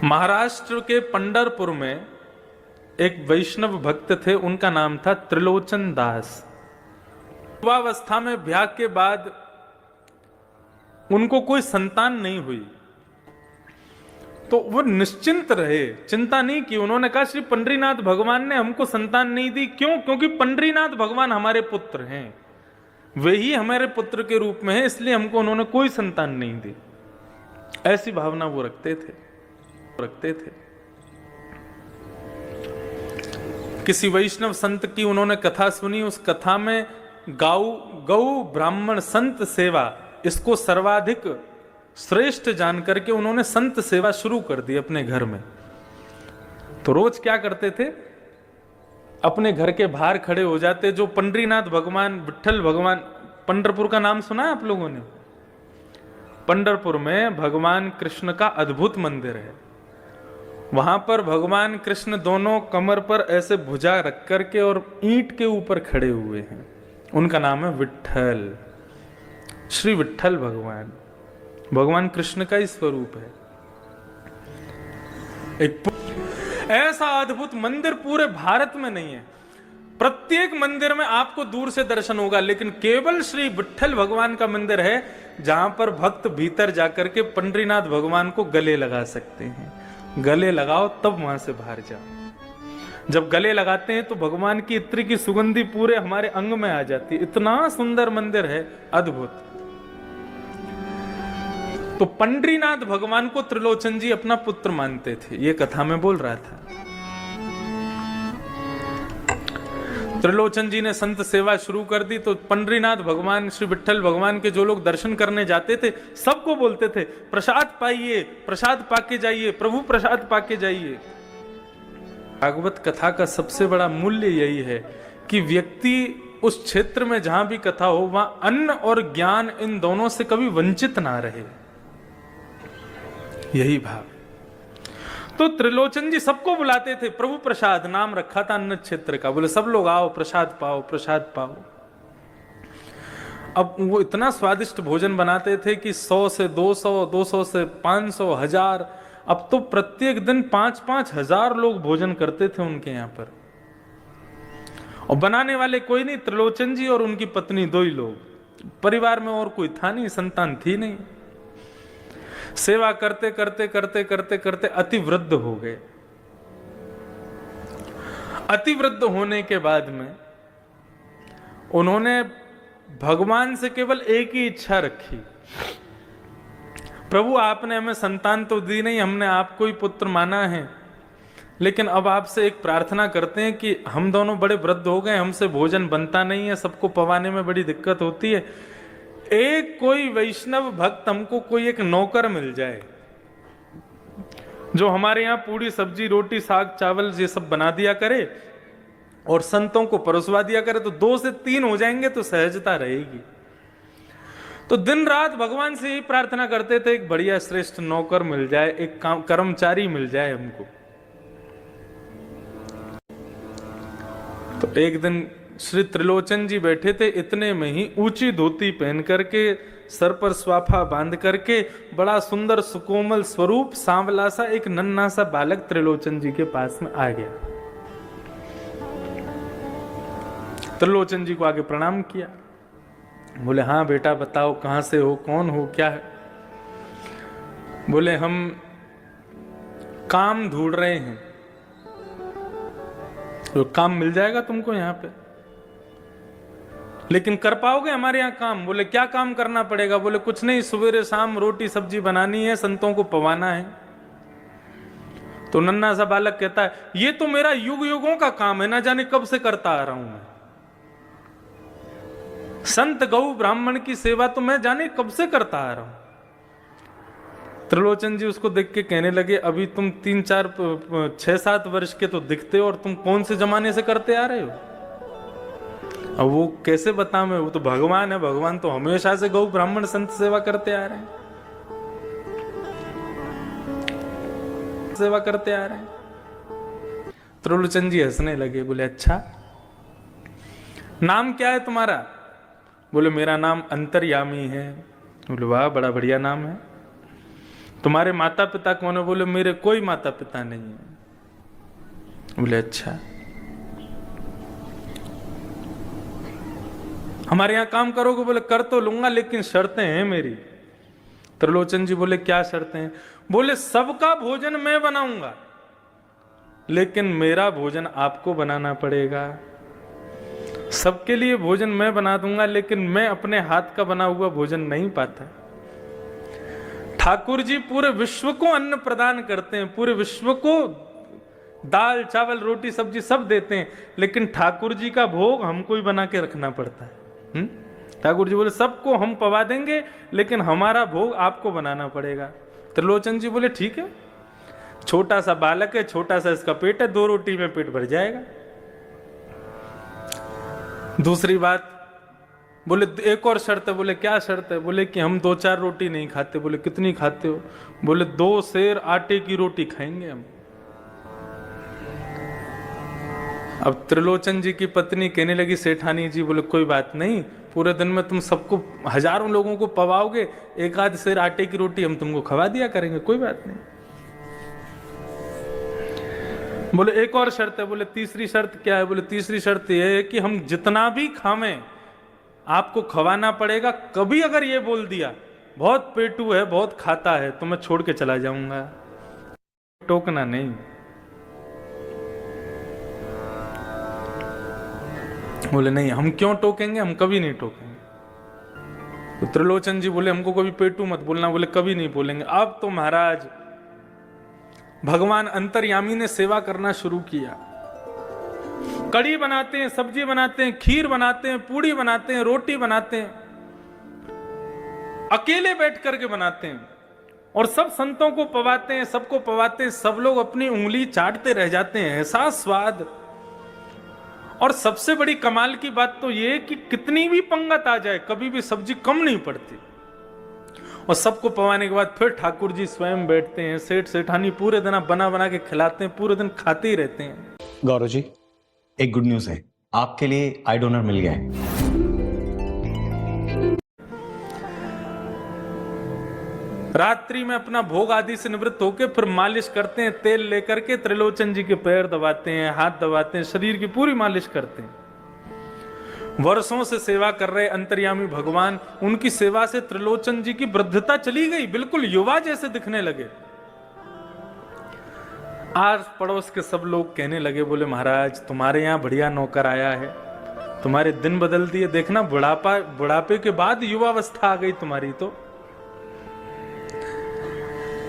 महाराष्ट्र के पंढरपुर में एक वैष्णव भक्त थे, उनका नाम था त्रिलोचन दास। युवावस्था में ब्याह के बाद उनको कोई संतान नहीं हुई, तो वो निश्चिंत रहे, चिंता नहीं की। उन्होंने कहा श्री पंडरीनाथ भगवान ने हमको संतान नहीं दी, क्यों? क्योंकि पंडरीनाथ भगवान हमारे पुत्र हैं, वे ही हमारे पुत्र के रूप में है, इसलिए हमको उन्होंने कोई संतान नहीं दी। ऐसी भावना वो रखते थे। किसी वैष्णव संत की उन्होंने कथा सुनी, उस कथा में गौ ब्राह्मण संत सेवा इसको सर्वाधिक श्रेष्ठ जान करके उन्होंने संत सेवा शुरू कर दी अपने घर में। तो रोज क्या करते थे, अपने घर के बाहर खड़े हो जाते। जो पंडरीनाथ भगवान, विट्ठल भगवान, पंढरपुर का नाम सुना है आप लोगों ने? पंढरपुर में भगवान कृष्ण का अद्भुत मंदिर है। वहां पर भगवान कृष्ण दोनों कमर पर ऐसे भुजा रख करके और ईंट के ऊपर खड़े हुए हैं। उनका नाम है विट्ठल, श्री विट्ठल भगवान। भगवान कृष्ण का ही स्वरूप है। एक ऐसा अद्भुत मंदिर पूरे भारत में नहीं है। प्रत्येक मंदिर में आपको दूर से दर्शन होगा, लेकिन केवल श्री विट्ठल भगवान का मंदिर है जहां पर भक्त भीतर जाकर के पंडरीनाथ भगवान को गले लगा सकते हैं। गले लगाओ तब वहां से बाहर जाओ। जब गले लगाते हैं तो भगवान की इत्र की सुगंधी पूरे हमारे अंग में आ जाती है। इतना सुंदर मंदिर है, अद्भुत। तो पंडरीनाथ भगवान को त्रिलोचन जी अपना पुत्र मानते थे, ये कथा में बोल रहा था। त्रिलोचन जी ने संत सेवा शुरू कर दी, तो पंडरीनाथ भगवान, श्री विट्ठल भगवान के जो लोग दर्शन करने जाते थे सबको बोलते थे प्रसाद पाइए, प्रसाद पाके जाइए, प्रभु प्रसाद पाके जाइए। भागवत कथा का सबसे बड़ा मूल्य यही है कि व्यक्ति उस क्षेत्र में जहां भी कथा हो वहां अन्न और ज्ञान इन दोनों से कभी वंचित ना रहे, यही भाव। तो त्रिलोचन जी सबको बुलाते थे, प्रभु प्रसाद नाम रखा था अन्न क्षेत्र का, बोले सब लोग आओ प्रसाद पाओ, प्रसाद पाओ। अब वो इतना स्वादिष्ट भोजन बनाते थे कि 100 से 200, 200 से 500, 1000, अब तो प्रत्येक दिन 5-5 हजार लोग भोजन करते थे उनके यहाँ पर। और बनाने वाले कोई नहीं, त्रिलोचन जी और उनकी पत्नी, दो ही लोग। परिवार में और कोई था नहीं, संतान थी नहीं। सेवा करते करते करते करते करते अति वृद्ध हो गए। अति वृद्ध होने के बाद में उन्होंने भगवान से केवल एक ही इच्छा रखी, प्रभु आपने हमें संतान तो दी नहीं, हमने आपको ही पुत्र माना है, लेकिन अब आपसे एक प्रार्थना करते हैं कि हम दोनों बड़े वृद्ध हो गए, हमसे भोजन बनता नहीं है, सबको पवाने में बड़ी दिक्कत होती है। एक कोई वैष्णव भक्त हमको कोई एक नौकर मिल जाए जो हमारे यहाँ पूरी सब्जी रोटी साग चावल ये सब बना दिया करे और संतों को परोसवा दिया करे, तो 2 से 3 हो जाएंगे तो सहजता रहेगी। तो दिन रात भगवान से यही प्रार्थना करते थे, एक बढ़िया श्रेष्ठ नौकर मिल जाए, एक कर्मचारी मिल जाए हमको। तो एक दिन श्री त्रिलोचन जी बैठे थे, इतने में ही ऊंची धोती पहन करके, सर पर स्वाफा बांध करके, बड़ा सुंदर सुकोमल स्वरूप सांवला सा एक नन्हा सा बालक त्रिलोचन जी के पास में आ गया। त्रिलोचन जी को आगे प्रणाम किया, बोले हाँ बेटा बताओ कहां से हो, कौन हो, क्या है? बोले हम काम ढूंढ रहे हैं। तो काम मिल जाएगा तुमको यहाँ पे, लेकिन कर पाओगे हमारे यहाँ काम? बोले क्या काम करना पड़ेगा? बोले कुछ नहीं, सवेरे शाम रोटी सब्जी बनानी है, संतों को पवाना है। तो नन्हा सा बालक कहता है ये तो मेरा युग युगों का काम है, ना जाने कब से करता आ रहा हूं मैं। संत गौ ब्राह्मण की सेवा तो मैं जाने कब से करता आ रहा हूं। त्रिलोचन जी उसको देख के कहने लगे अभी तुम 3-4 6-7 वर्ष के तो दिखते हो, और तुम कौन से जमाने से करते आ रहे हो? अब वो कैसे बताऊं मैं, वो तो भगवान है, भगवान तो हमेशा से गौ ब्राह्मण संत सेवा करते आ रहे हैं, सेवा करते आ रहे हैं। त्रिलोचन जी हंसने लगे, बोले अच्छा नाम क्या है तुम्हारा? बोले मेरा नाम अंतर्यामी है। बोले वाह बड़ा बढ़िया नाम है। तुम्हारे माता पिता कौन है? बोले मेरे कोई माता पिता नहीं है। बोले अच्छा, हमारे यहां काम करोगे? बोले कर तो लूंगा, लेकिन शर्तें हैं मेरी। त्रिलोचन जी बोले क्या शर्तें हैं? बोले सबका भोजन मैं बनाऊंगा, लेकिन मेरा भोजन आपको बनाना पड़ेगा। सबके लिए भोजन मैं बना दूंगा, लेकिन मैं अपने हाथ का बना हुआ भोजन नहीं पाता। ठाकुर जी पूरे विश्व को अन्न प्रदान करते हैं, पूरे विश्व को दाल चावल रोटी सब्जी सब देते हैं, लेकिन ठाकुर जी का भोग हमको ही बना के रखना पड़ता है। ठाकुर जी बोले सबको हम पवा देंगे, लेकिन हमारा भोग आपको बनाना पड़ेगा। त्रिलोचन जी बोले ठीक है, छोटा सा बालक है, छोटा सा इसका पेट है, 2 रोटी में पेट भर जाएगा। दूसरी बात, बोले एक और शर्त है। बोले क्या शर्त है? बोले कि हम 2-4 रोटी नहीं खाते। बोले कितनी खाते हो? बोले 2 सेर आटे की रोटी खाएंगे हम। अब त्रिलोचन जी की पत्नी कहने लगी सेठानी जी, बोले कोई बात नहीं, पूरे दिन में तुम सबको हजारों लोगों को पवाओगे, 1-8 सेर आटे की रोटी हम तुमको खवा दिया करेंगे, कोई बात नहीं। बोले एक और शर्त है। बोले तीसरी शर्त क्या है? बोले तीसरी शर्त यह है कि हम जितना भी खावें आपको खवाना पड़ेगा। कभी अगर ये बोल दिया बहुत पेटू है, बहुत खाता है, तो मैं छोड़ के चला जाऊंगा, टोकना नहीं। बोले नहीं, हम क्यों टोकेंगे, हम कभी नहीं टोकेंगे। तो त्रिलोचन जी बोले हमको कभी पेटू मत बोलना। बोले कभी नहीं बोलेंगे। अब तो महाराज भगवान अंतर्यामी ने सेवा करना शुरू किया। कड़ी बनाते हैं, सब्जी बनाते हैं, खीर बनाते हैं, पूड़ी बनाते हैं, रोटी बनाते हैं, अकेले बैठ करके बनाते हैं, और सब संतों को पवाते हैं, सबको पवाते हैं। सब लोग अपनी उंगली चाटते रह जाते हैं, ऐसा स्वाद। और सबसे बड़ी कमाल की बात तो यह कि कितनी भी पंगत आ जाए, कभी भी सब्जी कम नहीं पड़ती। और सबको पवाने के बाद फिर ठाकुर जी स्वयं बैठते हैं। सेठ सेठानी पूरे दिन बना बना के खिलाते हैं, पूरे दिन खाते ही रहते हैं। गौरव जी, एक गुड न्यूज है, आपके लिए आई डोनर मिल गया है। रात्रि में अपना भोग आदि से निवृत्त होकर फिर मालिश करते हैं, तेल लेकर के त्रिलोचन जी के पैर दबाते हैं, हाथ दबाते हैं, शरीर की पूरी मालिश करते हैं। वर्षों से सेवा कर रहे अंतर्यामी भगवान, उनकी सेवा से त्रिलोचन जी की वृद्धता चली गई, बिल्कुल युवा जैसे दिखने लगे। आस पड़ोस के सब लोग कहने लगे, बोले महाराज तुम्हारे यहाँ बढ़िया नौकर आया है, तुम्हारे दिन बदल दिए, देखना बुढ़ापे के बाद युवावस्था आ गई तुम्हारी तो।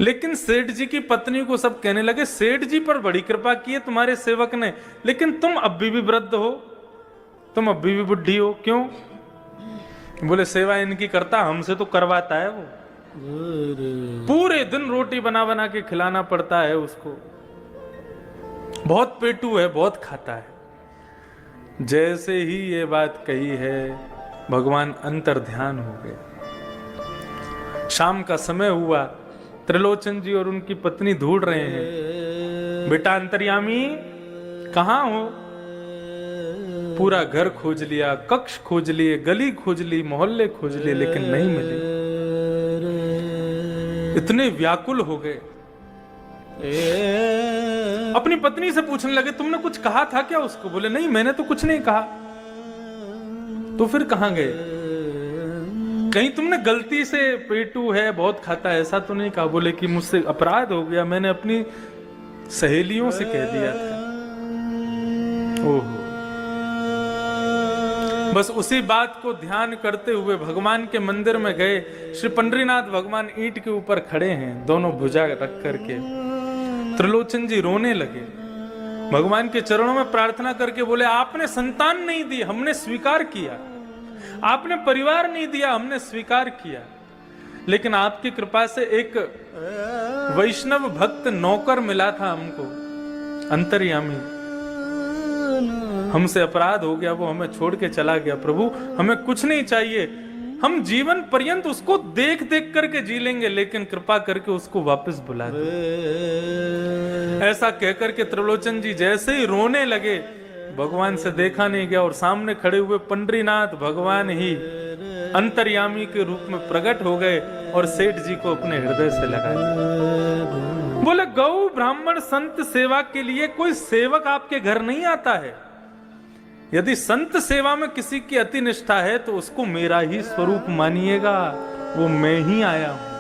लेकिन सेठ जी की पत्नी को सब कहने लगे, सेठ जी पर बड़ी कृपा की है तुम्हारे सेवक ने, लेकिन तुम अभी भी वृद्ध हो, तुम अभी भी बुढ़ी हो, क्यों? बोले सेवा इनकी करता, हमसे तो करवाता है वो, पूरे दिन रोटी बना बना के खिलाना पड़ता है उसको, बहुत पेटू है, बहुत खाता है। जैसे ही ये बात कही है, भगवान अंतर्ध्यान हो गए। शाम का समय हुआ, त्रिलोचन जी और उनकी पत्नी ढूंढ रहे हैं, बेटा अंतर्यामी कहाँ हो? पूरा घर खोज लिया, कक्ष खोज लिए, गली खोज ली, मोहल्ले खोज लिए, लेकिन नहीं मिले। इतने व्याकुल हो गए, अपनी पत्नी से पूछने लगे, तुमने कुछ कहा था क्या उसको? बोले नहीं, मैंने तो कुछ नहीं कहा। तो फिर कहां गए? कहीं तुमने गलती से पेटू है, बहुत खाता है, ऐसा तो नहीं कहा? बोले कि मुझसे अपराध हो गया, मैंने अपनी सहेलियों से कह दिया था। ओहो। बस उसी बात को ध्यान करते हुए भगवान के मंदिर में गए। श्री पंडरीनाथ भगवान ईंट के ऊपर खड़े हैं, दोनों भुजा रख करके। त्रिलोचन जी रोने लगे, भगवान के चरणों में प्रार्थना करके बोले, आपने संतान नहीं दी, हमने स्वीकार किया, आपने परिवार नहीं दिया, हमने स्वीकार किया, लेकिन आपकी कृपा से एक वैष्णव भक्त नौकर मिला था हमको, अंतर्यामी, हमसे अपराध हो गया, वो हमें छोड़ के चला गया। प्रभु हमें कुछ नहीं चाहिए, हम जीवन पर्यंत उसको देख देख करके जी लेंगे, लेकिन कृपा करके उसको वापस बुला दो। ऐसा कहकर के त्रिलोचन जी जैसे ही रोने लगे, भगवान से देखा नहीं गया, और सामने खड़े हुए पंडरीनाथ भगवान ही अंतर्यामी के रूप में प्रकट हो गए और सेठ जी को अपने हृदय से लगा लिया। बोले गौ ब्राह्मण संत सेवा के लिए कोई सेवक आपके घर नहीं आता है। यदि संत सेवा में किसी की अति निष्ठा है तो उसको मेरा ही स्वरूप मानिएगा, वो मैं ही आया हूं।